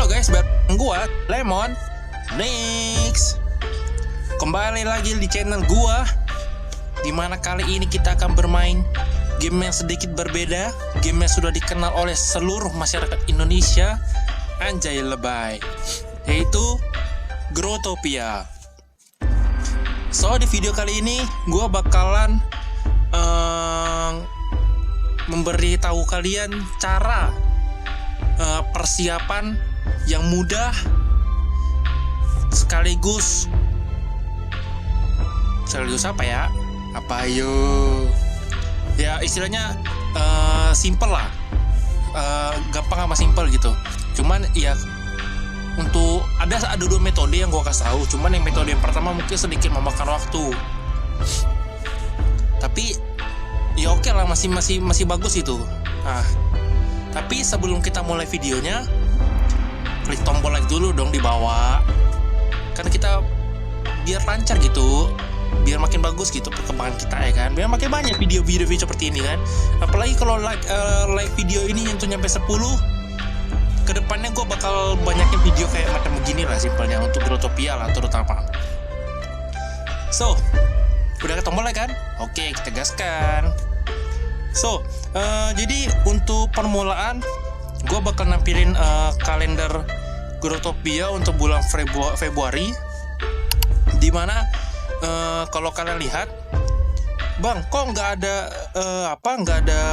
guys, bareng gua Lemon Nix. Kembali lagi di channel gua, dimana kali ini kita akan bermain game yang sedikit berbeda, game yang sudah dikenal oleh seluruh masyarakat Indonesia, anjay lebay, yaitu Growtopia. So di video kali ini gua bakalan memberitahu kalian cara persiapan yang mudah sekaligus apa ya? Apa ayo? Ya istilahnya simple lah, gampang sama simple gitu. Cuman ya untuk ada dua metode yang gua kasih tahu. Cuman yang metode yang pertama mungkin sedikit memakan waktu. Tapi ya oke lah, masih bagus itu. Nah, tapi sebelum kita mulai videonya, klik tombol like dulu dong di bawah. Karena kita biar lancar gitu, biar makin bagus gitu perkembangan kita ya kan. Biar makin banyak video-video seperti ini kan. Apalagi kalau like video ini nyentuh nyampe 10, kedepannya gue bakal banyakin video kayak macam begini lah simpelnya untuk Growtopia lah terutama. So, udah ke tombol like kan? Oke, kita gaskan. So, jadi untuk permulaan gue bakal nampilin kalender Growtopia untuk bulan Februari, dimana kalau kalian lihat, bang, kok nggak ada nggak ada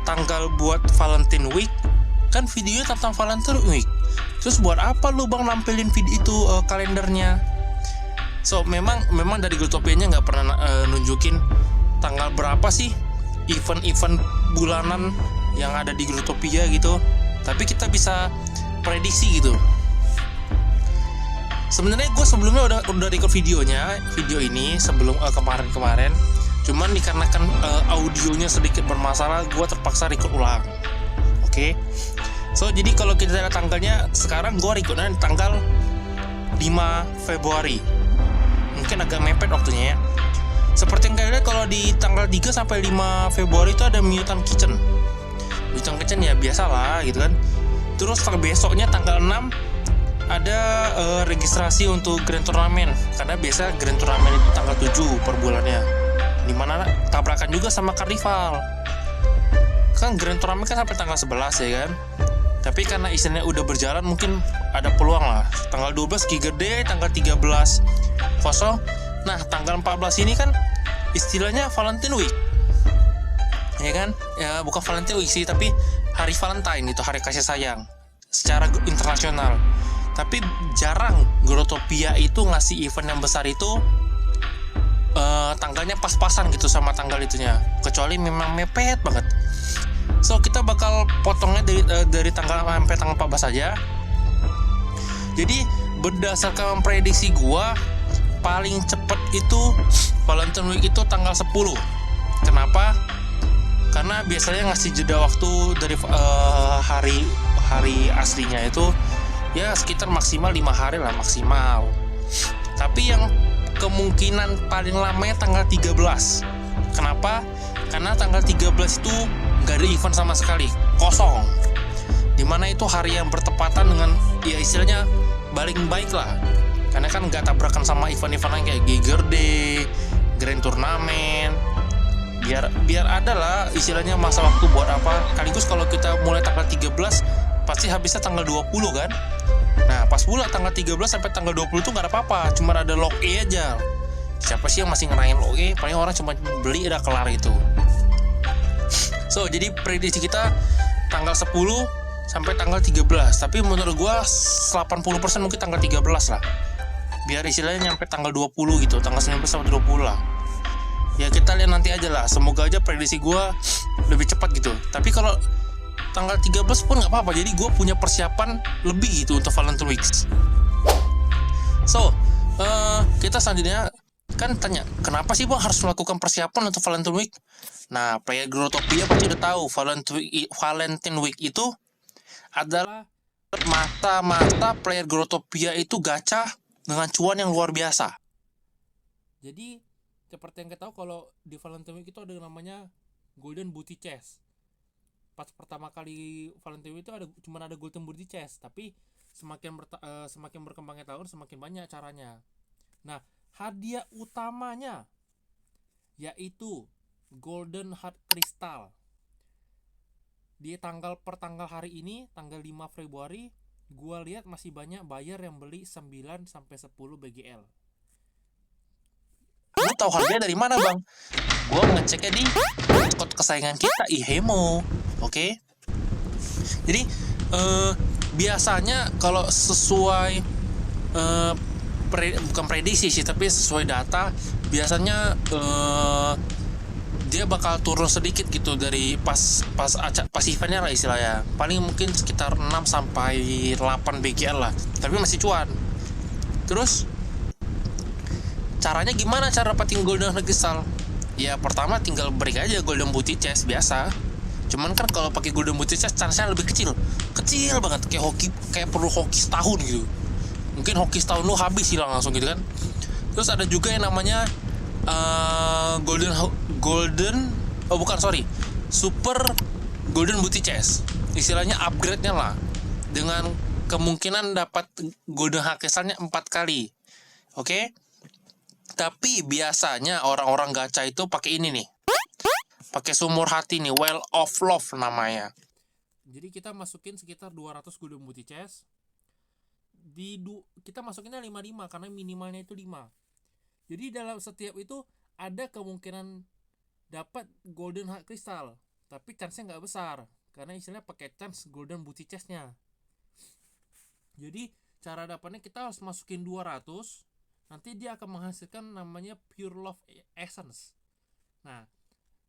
tanggal buat Valentine Week? Kan videonya tentang Valentine Week. Terus buat apa lu bang nampilin video itu kalendernya? So memang dari Growtopianya nggak pernah nunjukin tanggal berapa sih event-event bulanan yang ada di Growtopia gitu. Tapi kita bisa prediksi gitu. Sebenarnya gue sebelumnya udah record video ini sebelum kemarin. Cuman dikarenakan audionya sedikit bermasalah, gue terpaksa record ulang. Oke. So jadi kalau kita lihat tanggalnya, sekarang gue recordnya di tanggal 5 Februari. Mungkin agak mepet waktunya ya. Seperti yang kalian lihat, kalau di tanggal 3 sampai 5 Februari itu ada Mutant Kitchen. Mutant Kitchen ya biasalah gitu kan. Terus besoknya tanggal 6 ada registrasi untuk Grand Turnamen. Karena biasa Grand Turnamen itu tanggal 7 per bulannya. Dimana tabrakan juga sama Carnival. Kan Grand Turnamen kan sampai tanggal 11 ya kan. Tapi karena istilahnya udah berjalan, mungkin ada peluang lah. Tanggal 12 Giga Day, tanggal 13 kosong. Nah, tanggal 14 ini kan istilahnya Valentine Week. Ya kan? Ya bukan Valentine Week sih, tapi hari Valentine itu, hari kasih sayang secara internasional. Tapi jarang Growtopia itu ngasih event yang besar itu tanggalnya pas-pasan gitu sama tanggal itunya. Kecuali memang mepet banget. So, kita bakal potongnya dari tanggal sampai tanggal 14 saja. Jadi, berdasarkan prediksi gua, paling cepet itu Valentine Week itu tanggal 10. Kenapa? Karena biasanya ngasih jeda waktu dari hari aslinya itu ya sekitar maksimal 5 hari lah maksimal. Tapi yang kemungkinan paling lamanya tanggal 13. Kenapa? Karena tanggal 13 itu nggak ada event sama sekali, kosong. Dimana itu hari yang bertepatan dengan ya istilahnya paling baik lah. Karena kan nggak tabrakan sama event-event yang kayak Giga Day, Grand Turnamen. Biar ada lah istilahnya masa waktu buat apa. Sekaligus kalau kita mulai tanggal 13 pasti habisnya tanggal 20 kan. Nah pas pula tanggal 13 sampai tanggal 20 tuh nggak ada apa-apa, cuma ada log E aja. Siapa sih yang masih ngerayain log E? Paling orang cuma beli udah kelar itu. So jadi prediksi kita tanggal 10 sampai tanggal 13. Tapi menurut gua 80% mungkin tanggal 13 lah. Biar istilahnya nyampe tanggal 20 gitu, tanggal 19 sampai 20 lah. Ya kita lihat nanti aja lah, semoga aja prediksi gue lebih cepat gitu. Tapi kalau tanggal 13 pun nggak apa-apa, jadi gue punya persiapan lebih gitu untuk Valentine Week. So, kita selanjutnya kan tanya, kenapa sih bang harus melakukan persiapan untuk Valentine Week? Nah, player Growtopia pasti udah tahu Valentine Week itu adalah mata player Growtopia itu gacha dengan cuan yang luar biasa. Jadi seperti yang kita tahu, kalau di Valentine Week itu ada namanya Golden Booty Chest. pas pertama kali Valentine itu cuma ada golden booty chest, tapi semakin berkembangnya tahun semakin banyak caranya. Nah, hadiah utamanya yaitu Golden Heart Crystal. Di tanggal hari ini, tanggal 5 Februari, gua lihat masih banyak buyer yang beli 9 sampai 10 BGL. Lu tahu harganya dari mana, Bang? Gua ngeceknya di kode kesayangan kita, Ihemo. Oke. Jadi biasanya kalau sesuai bukan prediksi sih, tapi sesuai data, biasanya dia bakal turun sedikit gitu dari pas eventnya lah istilahnya. Paling mungkin sekitar 6 sampai 8 BGL lah, tapi masih cuan. Terus caranya gimana cara dapetin Golden Heart Crystal? Ya pertama tinggal break aja Golden Booty Chest biasa. Cuman kan kalau pakai Golden Booty Chest chance-nya lebih kecil banget, kayak perlu hoki setahun gitu. Mungkin hoki setahun lu habis hilang langsung gitu kan. Terus ada juga yang namanya Super Golden Booty Chest. Istilahnya upgrade-nya lah, dengan kemungkinan dapat Golden Heart Crystal-nya 4 kali. Oke? Tapi biasanya orang-orang gacha itu pakai ini nih. Pakai sumur hati nih, Well of Love namanya. Jadi kita masukin sekitar 200 Golden Booty Chest. Kita masukinnya 55 karena minimalnya itu 5. Jadi dalam setiap itu ada kemungkinan dapat Golden Heart Crystal, tapi chance-nya nggak besar karena istilahnya pakai chance Golden Booty Chest-nya. Jadi cara dapatnya kita harus masukin 200, nanti dia akan menghasilkan namanya Pure Love Essence. Nah,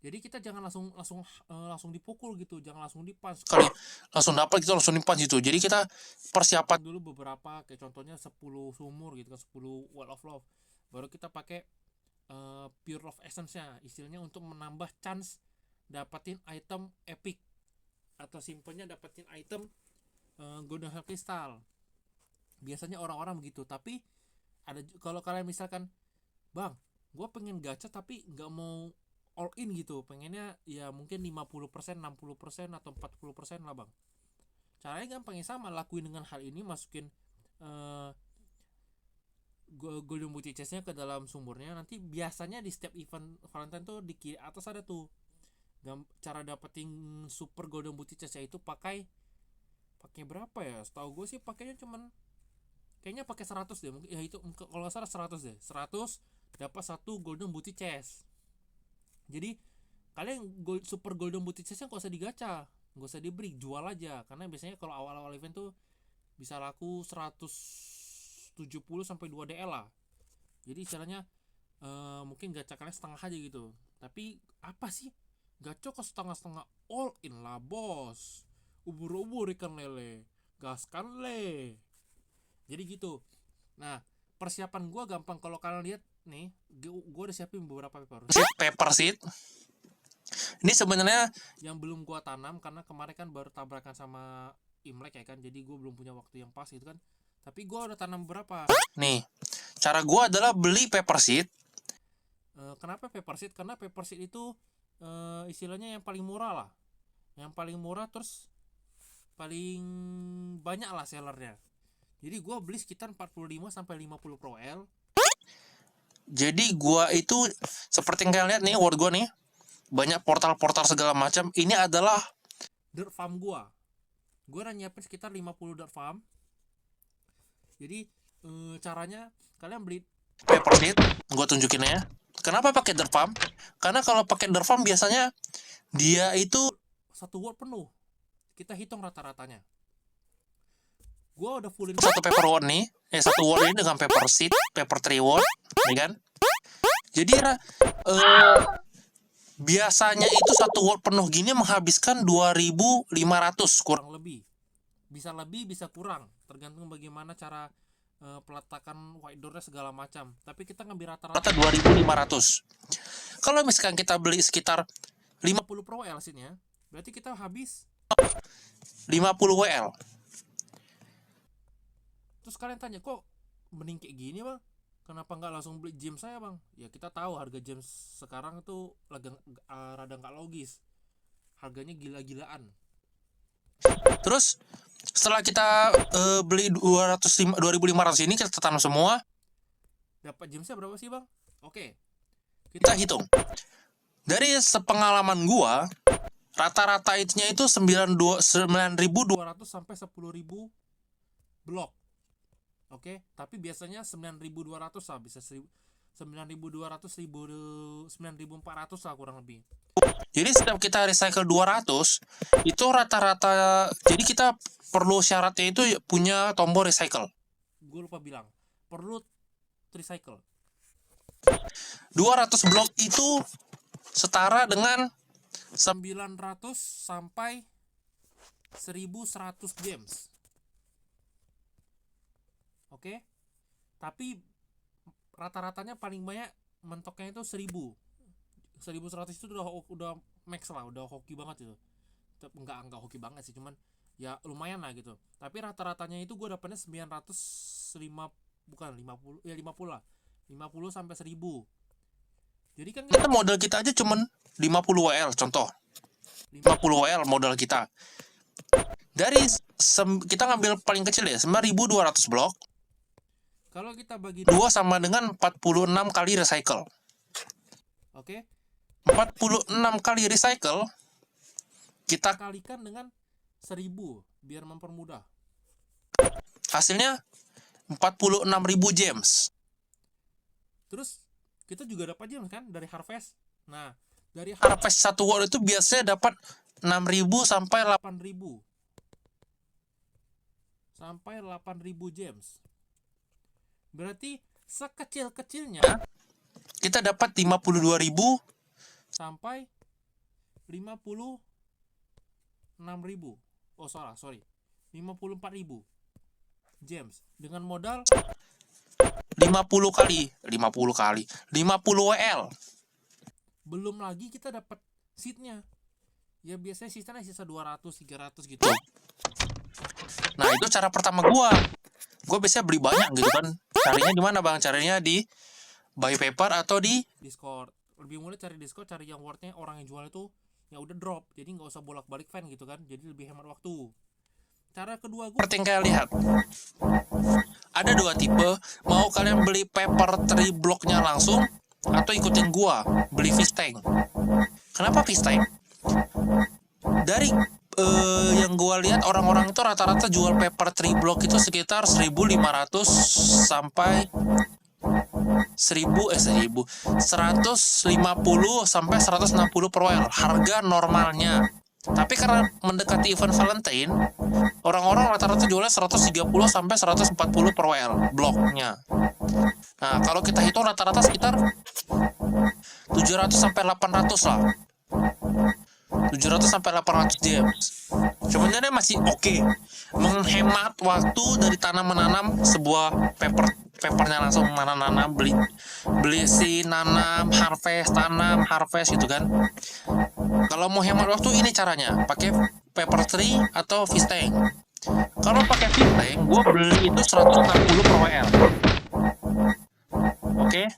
jadi kita jangan langsung dipukul gitu, jangan langsung dipunch. Kali langsung dapat gitu langsung dipunch gitu. Jadi kita persiapan dulu beberapa, kayak contohnya 10 sumur gitu kan, 10 Well of Love. Baru kita pakai Pure Love Essence-nya, istilahnya untuk menambah chance dapatin item epic, atau simpelnya dapatin item Golden Heart Crystal. Biasanya orang-orang begitu. Tapi ada, kalau kalian misalkan, Bang, gue pengen gacha tapi nggak mau all in gitu, pengennya ya mungkin 50%, 60% atau 40% lah, Bang. Caranya gampang, sama, lakuin dengan hal ini, masukin Golden Booty Chest-nya ke dalam sumurnya. Nanti biasanya di setiap event Valentine tuh di kiri atas ada tuh cara dapetin Super Golden Booty Chest-nya itu pakai berapa ya? Setahu gue sih pakainya cuman kayaknya pakai 100 deh, mungkin ya, itu kalau nggak salah 100 deh. 100 dapat 1 Golden Booty Chest. Jadi kalian Super Golden Booty Chest-nya nggak usah digacha, nggak usah diberi, jual aja. Karena biasanya kalau awal-awal event tuh bisa laku 170 sampai 2 DL lah. Jadi istilahnya mungkin gacha kalian setengah aja gitu. Tapi apa sih, gacha kok setengah-setengah, all in lah bos. Ubur-ubur ikan lele, gaskan le. Jadi gitu. Nah, persiapan gue gampang. Kalau kalian lihat nih, gue udah siapin beberapa pepper seed. Ini sebenarnya yang belum gue tanam karena kemarin kan baru tabrakan sama Imlek ya kan, jadi gue belum punya waktu yang pas gitu kan. Tapi gue udah tanam beberapa. Nih, cara gue adalah beli pepper seed. Kenapa pepper seed? Karena pepper seed itu istilahnya yang paling murah lah. Yang paling murah, terus paling banyak lah sellernya. Jadi gue beli sekitar 45 sampai 50 Pro L. Jadi gue itu seperti yang kalian lihat nih, word gue nih, banyak portal-portal segala macam. Ini adalah dirt farm gue. Gue udah nyiapin sekitar 50 dirt farm. Jadi caranya kalian beli pepper seed, gue tunjukin ya. Kenapa pakai dirt farm? Karena kalau pakai dirt farm biasanya dia itu satu word penuh. Kita hitung rata-ratanya. Gue udah fullin satu pepper word nih, satu word ini dengan pepper seed, pepper tree word, ya kan? Jadi biasanya itu satu word penuh gini menghabiskan 2.500 kurang lebih. Bisa lebih, bisa kurang, tergantung bagaimana cara peletakan white door-nya segala macam. Tapi kita ngambil rata-rata 2.500. Kalau misalkan kita beli sekitar 50 Pro L sini, berarti kita habis 50 WL. Terus kalian tanya, kok mending kayak gini, Bang? Kenapa nggak langsung beli gem saya, Bang? Ya kita tahu harga gem sekarang itu rada nggak logis. harganya gila-gilaan. Terus setelah kita beli 2.500 ini, kita tanam semua, dapat gemsnya berapa sih bang? Oke, kita hitung. Dari sepengalaman gua, rata-rata itunya itu 9.200 sampai 10.000 blok. Oke, tapi biasanya 9.200 lah, bisa 9.200, 9.400 lah kurang lebih. Jadi setiap kita recycle 200, itu rata-rata, jadi kita perlu syaratnya itu punya tombol recycle. Gue lupa bilang, perlu recycle. 200 blok itu setara dengan 900 sampai 1.100 gems. Oke, tapi rata-ratanya paling banyak mentoknya itu 1.100 itu udah max lah, udah hoki banget itu. Enggak hoki banget sih, cuman ya lumayan lah gitu. Tapi rata-ratanya itu gue dapetnya 905, bukan 50, ya 50 lah, 50 sampai 1.000. Jadi kan kita modal kita aja cuman 50 WL, contoh 50 WL modal kita. Dari kita ngambil paling kecil ya, 9.200 blok. Kalau kita bagi 2 sama dengan 46 kali recycle. Oke. 46 kali recycle kita kalikan dengan 1.000 biar mempermudah. Hasilnya 46.000 gems. Terus kita juga dapat gems kan dari harvest. Nah, dari harvest satu wall itu biasanya dapat 6.000 sampai 8.000. Sampai 8.000 gems. Berarti sekecil-kecilnya kita dapat 52.000 sampai 54.000. Oh sorry, 54.000 gems dengan modal 50 WL. Belum lagi kita dapat seednya. Ya biasanya sisa 200, 300 gitu. Nah, itu cara pertama gua biasanya beli banyak gitu kan. Carinya di mana bang? Carinya di Buy Paper atau di Discord. Lebih mulai cari Discord, cari yang worthnya orang yang jual itu ya udah drop, jadi nggak usah bolak-balik fan gitu kan, jadi lebih hemat waktu. Cara kedua gue seperti yang kalian lihat, ada dua tipe. Mau kalian beli paper tree blocknya langsung atau ikutin gua beli fish tank. Kenapa fish tank? Dari yang gua lihat orang-orang itu rata-rata jual paper tree block itu sekitar 1.500 sampai 150 sampai 160 per WL harga normalnya. Tapi karena mendekati event Valentine, orang-orang rata-rata jualnya 130 sampai 140 per WL bloknya. Nah, kalau kita hitung rata-rata sekitar 700 sampai 800 lah. 700 sampai 800 gems. Sebenarnya masih oke. Menghemat waktu dari tanam menanam sebuah papernya langsung nanam, beli si nanam, harvest gitu kan. Kalau mau hemat waktu ini caranya, pakai paper tree atau fish tank. Kalau pakai fish tank, gue beli itu 160 per WL. Oke,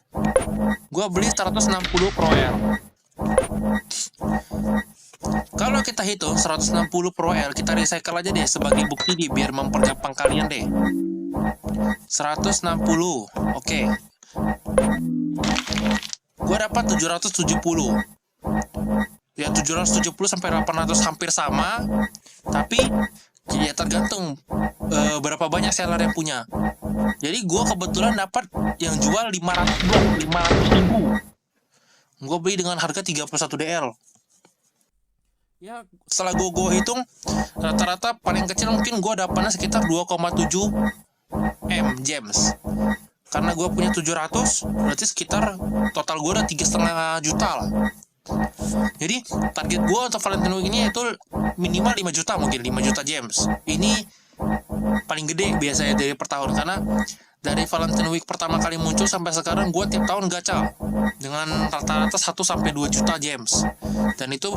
gue beli 160 per WL. Kalau kita hitung 160 per WL, kita recycle aja deh sebagai bukti deh, biar mempergampang kalian deh. 160, oke. Gue dapat 770. Ya 770 sampai 800 hampir sama, tapi ya tergantung berapa banyak seller yang punya. Jadi gue kebetulan dapat yang jual 500 blok, 500.000. Gue beli dengan harga 31 DL. Ya setelah gue hitung rata-rata paling kecil mungkin gue dapatnya sekitar 2,7 M gems. Karena gue punya 700, berarti sekitar total gue udah 3,5 juta lah. Jadi target gue untuk Valentine Week ini itu minimal 5 juta, mungkin 5 juta gems. Ini paling gede biasanya dari per tahun, karena dari Valentine Week pertama kali muncul sampai sekarang gue tiap tahun gacha dengan rata-rata 1 sampai 2 juta gems. Dan itu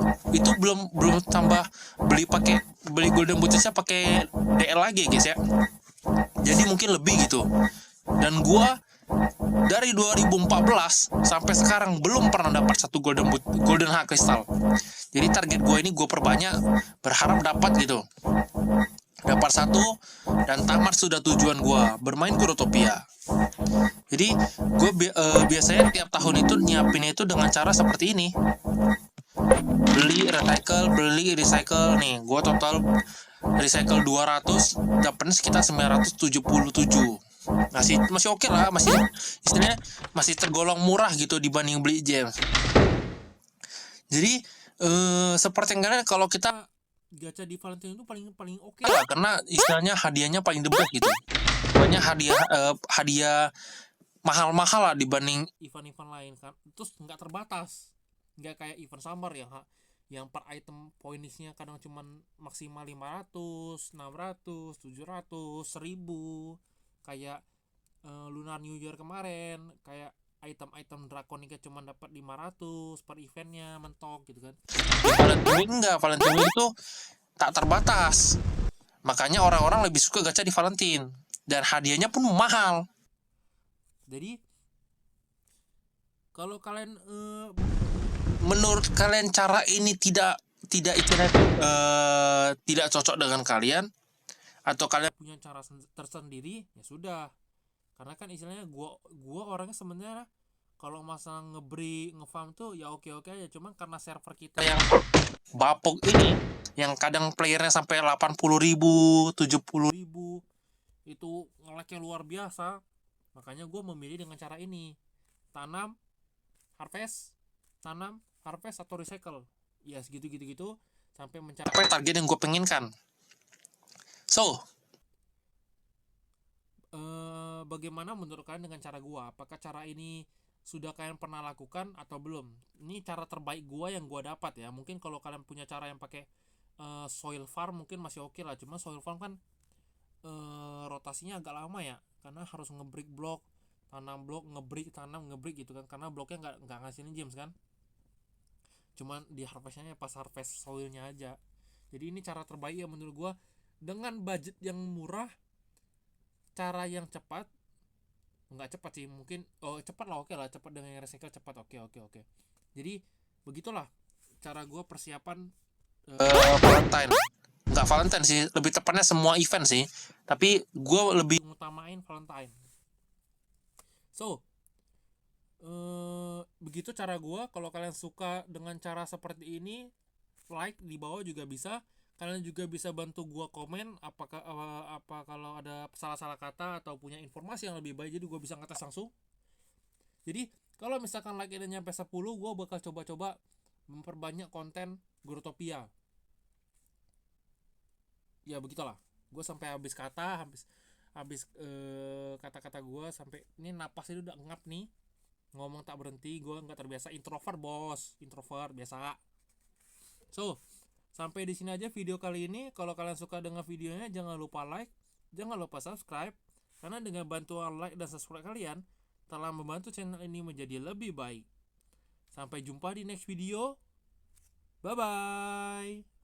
belum tambah beli golden bootsnya pakai DL lagi guys ya. Jadi mungkin lebih gitu. Dan gue dari 2014 sampai sekarang belum pernah dapat satu golden hak kristal. Jadi target gue ini gue perbanyak, berharap dapat gitu. Dapat satu dan tamat sudah tujuan gue bermain Growtopia. Jadi gue biasanya tiap tahun itu nyiapin itu dengan cara seperti ini. Beli recycle nih. Gue total recycle 200, dapatnya sekitar 977. Masih oke lah, masih istilahnya masih tergolong murah gitu dibanding beli gems. Jadi seperti yang kalian, kalau kita gacha di Valentine itu paling oke lah, karena istilahnya hadiahnya paling the best gitu. Banyak hadiah mahal-mahal lah dibanding event-event lain kan. Terus nggak terbatas, nggak kayak event summer yang per item pointsnya kadang cuman maksimal 500, 600, 700, 1000. Kayak Lunar New Year kemarin, kayak item-item drakonika cuma dapat 500 per eventnya mentok gitu kan. Valentine itu tak terbatas, makanya orang-orang lebih suka gacha di Valentine dan hadiahnya pun mahal. Jadi kalau kalian menurut kalian cara ini tidak cocok dengan kalian, atau kalian punya cara tersendiri, ya sudah. Karena kan istilahnya gua orangnya sebenarnya kalau masalah ngefarm tuh ya oke aja, cuman karena server kita yang bapok ini, yang kadang playernya sampai 80.000, 70.000, itu nge-lag-nya luar biasa. Makanya gue memilih dengan cara ini: tanam, harvest atau recycle. Ya segitu sampai mencapai target yang gue penginkan. So, bagaimana menurut kalian dengan cara gue? Apakah cara ini sudah kalian pernah lakukan atau belum? Ini cara terbaik gue yang gue dapat ya. Mungkin kalau kalian punya cara yang pakai soil farm mungkin masih oke lah. Cuma soil farm kan rotasinya agak lama ya, karena harus nge-break blok, tanam blok, nge-break gitu kan, karena bloknya nggak ngasilin gems kan. Cuman di harvestnya pas harvest soilnya aja. Jadi ini cara terbaik ya menurut gue, dengan budget yang murah, cara yang cepat. Nggak cepat sih, mungkin cepat lah, oke lah, cepat dengan recycle cepat, oke. Jadi begitulah cara gue persiapan Valentine. Nggak Valentine sih, lebih tepatnya semua event sih, tapi gue lebih utamain Valentine. So begitu cara gue. Kalau kalian suka dengan cara seperti ini, like di bawah juga bisa. Kalian juga bisa bantu gue komen apa kalau ada salah kata atau punya informasi yang lebih baik, jadi gue bisa ngetes langsung. Jadi kalau misalkan like ini nyampe 10, gue bakal coba memperbanyak konten Growtopia. Ya begitulah, gue sampai habis kata-kata gue, sampai ini napas itu udah ngap nih, ngomong tak berhenti. Gue nggak terbiasa, introvert biasa. So sampai di sini aja video kali ini. Kalau kalian suka dengan videonya, jangan lupa like, jangan lupa subscribe, karena dengan bantuan like dan subscribe kalian telah membantu channel ini menjadi lebih baik. Sampai jumpa di next video. Bye bye.